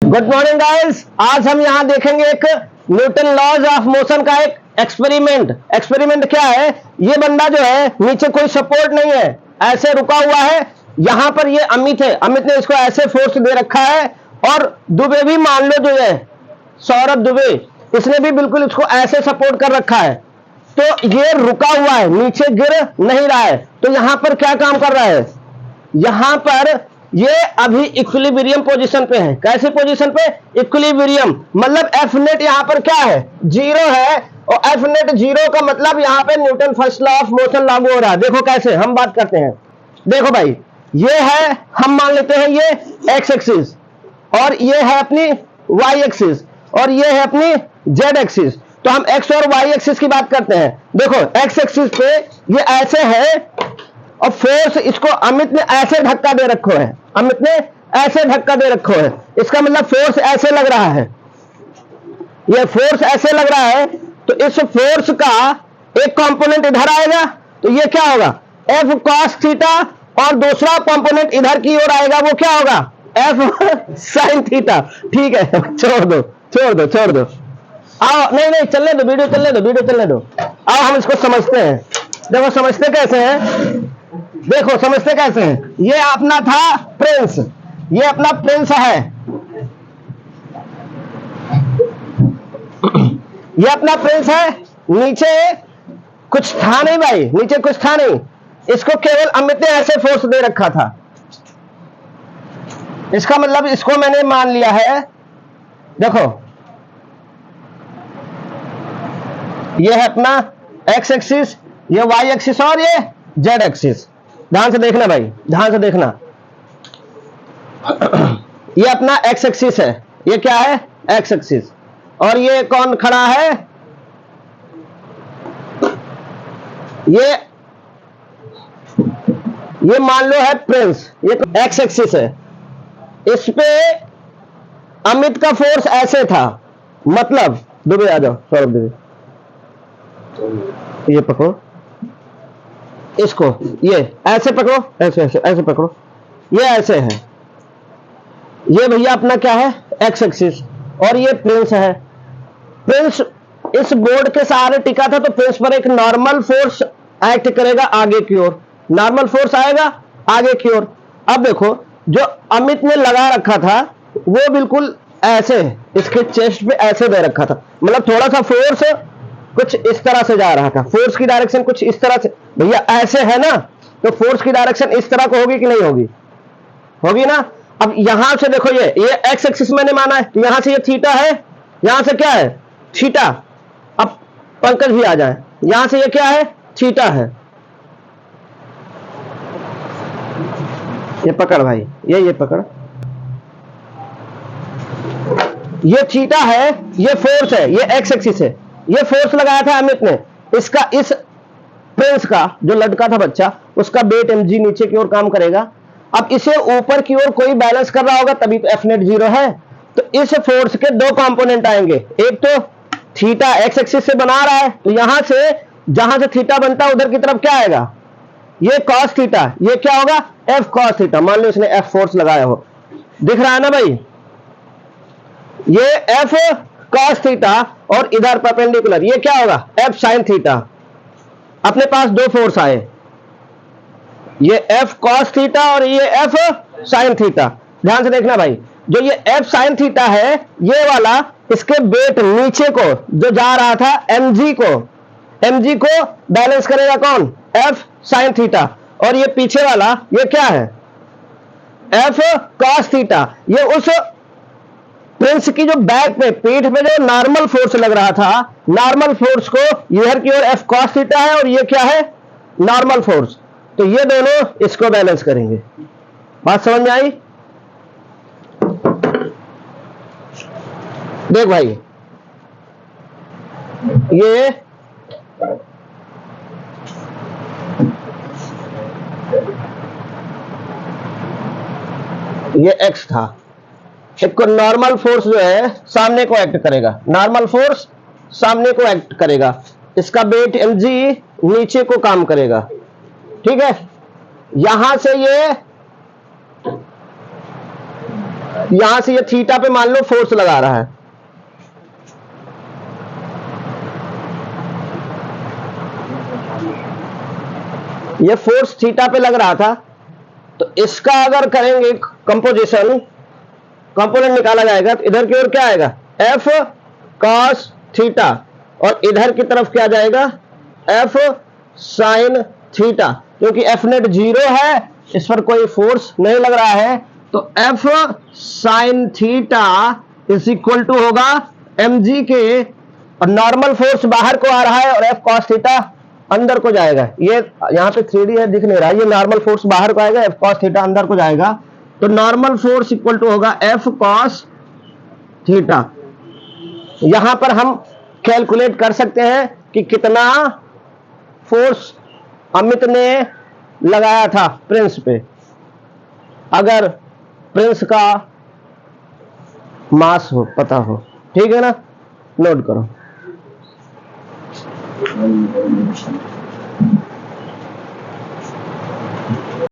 Good morning guys. आज हम यहाँ देखेंगे एक न्यूटन लॉज ऑफ मोशन का एक एक्सपेरिमेंट क्या है। ये बंदा जो है नीचे कोई सपोर्ट नहीं है, ऐसे रुका हुआ है। यहाँ पर ये अमित है, अमित ने इसको ऐसे फोर्स दे रखा है। और दुबे भी मान लो जो है, सौरभ दुबे, इसने भी बिल्कुल इसको ऐसे सपोर्ट कर रखा है। तो ये रुका हुआ है, नीचे गिर नहीं रहा है। तो यहाँ पर क्या काम कर रहा है, यहां पर ये अभी इक्विलिब्रियम पोजीशन पे है। कैसी पोजीशन पे? इक्विलिब्रियम। मतलब एफ नेट यहां पर क्या है, जीरो है। और एफ नेट जीरो का मतलब यहां पे Newton first law of motion लागू हो रहा है। देखो कैसे हम बात करते हैं। देखो भाई, ये है, हम मान लेते हैं ये एक्स एक्सिस, और ये है अपनी वाई एक्सिस, और ये है अपनी जेड एक्सिस। तो हम एक्स और वाई एक्सिस की बात करते हैं। देखो एक्स एक्सिस पे ये ऐसे है, और फोर्स इसको अमित ने ऐसे धक्का दे रखो है, अमित ने ऐसे धक्का दे रखो है। इसका मतलब फोर्स ऐसे लग रहा है, ये फोर्स ऐसे लग रहा है। तो इस फोर्स का एक कंपोनेंट इधर आएगा, तो ये क्या होगा, एफ कॉस थीटा, और दूसरा कंपोनेंट इधर की ओर आएगा, वो क्या होगा, एफ साइन थीटा। ठीक है, छोड़ दो छोड़ दो छोड़ दो, आओ, नहीं नहीं चलने दो, वीडियो चलने दो। आओ हम इसको समझते हैं। देखो समझते कैसे हैं, देखो समझते कैसे हैं। ये अपना था प्रिंस, ये अपना प्रिंस है, ये अपना प्रिंस है। नीचे कुछ था नहीं भाई, नीचे कुछ था नहीं। इसको केवल अमित ने ऐसे फोर्स दे रखा था। इसका मतलब इसको मैंने मान लिया है। देखो ये है अपना एक्स एक्सिस, ये वाई एक्सिस, और ये जेड एक्सिस। ध्यान से देखना भाई, ध्यान से देखना। ये अपना एक्स एक्सिस है, ये क्या है, एक्स एक्सिस। और ये कौन खड़ा है, ये मान लो है प्रिंस, ये एक्स एक्सिस है। इस पे अमित का फोर्स ऐसे था, मतलब दुबे आ जाओ, सौरभ दुबे, ये पकड़ो इसको, ये ऐसे पकड़ो, ऐसे ऐसे ऐसे पकड़ो, ये ऐसे है। ये भैया अपना क्या है, एक्स एक्सिस, और ये प्रिंस है। प्रिंस इस बोर्ड के सहारे टिका था, तो प्रिंस पर एक नॉर्मल फोर्स एक्ट करेगा आगे की ओर, नॉर्मल फोर्स आएगा आगे की ओर। अब देखो जो अमित ने लगा रखा था वो बिल्कुल ऐसे इसके चेस्ट पे ऐसे दे रखा था, मतलब थोड़ा सा फोर्स कुछ इस तरह से जा रहा था, फोर्स की डायरेक्शन कुछ इस तरह से। भैया ऐसे है ना, तो फोर्स की डायरेक्शन इस तरह को होगी कि नहीं होगी, होगी ना। अब यहां से देखो, ये एक्स एक्सिस मैंने माना है, तो यहां से ये थीटा है, यहां से क्या है, थीटा। अब पंकज भी आ जाए, यहां से ये क्या है, थीटा है। ये पकड़ भाई, ये पकड़, ये थीटा है, ये फोर्स है, ये एक्स एक्सिस है। ये फोर्स लगाया था अमित ने, इसका, इस प्रिंस का जो लड़का था बच्चा, उसका वेट mg नीचे की ओर काम करेगा। अब इसे ऊपर की ओर कोई बैलेंस कर रहा होगा, तभी तो एफ नेट जीरो है। तो इस फोर्स के दो कंपोनेंट आएंगे, एक तो थीटा एक्स एक्सिस से बना रहा है, तो यहां से जहां से थीटा बनता है उधर की तरफ क्या आएगा, ये कॉस थीटा, ये क्या होगा, एफ कॉस थीटा। मान लो इसने एफ फोर्स लगाया हो, दिख रहा है ना भाई, ये एफ कॉस थीटा, और इधर परपेंडिकुलर ये क्या होगा, एफ साइन थीटा। अपने पास दो फोर्स आए, ये एफ कॉस थीटा और ये एफ साइन थीटा। ध्यान से देखना भाई, जो ये एफ साइन थीटा है, ये वाला इसके वेट नीचे को जो जा रहा था mg को बैलेंस करेगा कौन, एफ साइन थीटा। और ये पीछे वाला ये क्या है, एफ कॉस थीटा। ये उस प्रिंस की जो बैक पे, पीठ पे जो नॉर्मल फोर्स लग रहा था, नॉर्मल फोर्स को इधर की ओर एफ कॉस थीटा है, और ये क्या है, नॉर्मल फोर्स। तो ये दोनों इसको बैलेंस करेंगे। बात समझ में आई? देख भाई, ये एक्स था, एक नॉर्मल फोर्स जो है सामने को एक्ट करेगा, नॉर्मल फोर्स सामने को एक्ट करेगा, इसका वेट mg नीचे को काम करेगा। ठीक है, यहां से ये यहां से ये थीटा पे मान लो फोर्स लगा रहा है, ये फोर्स थीटा पे लग रहा था, तो इसका अगर करेंगे कंपोजिशन, कंपोनेंट निकाला जाएगा, तो इधर की ओर क्या आएगा, एफ कॉस थीटा, और इधर की तरफ क्या जाएगा, एफ साइन थीटा। क्योंकि एफ नेट 0 है, इस पर कोई फोर्स नहीं लग रहा है, तो F sine theta is equal to होगा mg के, और नॉर्मल फोर्स बाहर को आ रहा है और एफ कॉस थीटा अंदर को जाएगा। ये यहां पे 3D है, दिख नहीं रहा, ये नॉर्मल फोर्स बाहर को आएगा, एफ कॉस थीटा अंदर को जाएगा, तो नॉर्मल फोर्स इक्वल टू होगा एफ कॉस थीटा। यहां पर हम कैलकुलेट कर सकते हैं कि कितना फोर्स अमित ने लगाया था प्रिंस पे, अगर प्रिंस का मास हो पता हो। ठीक है ना, नोट करो।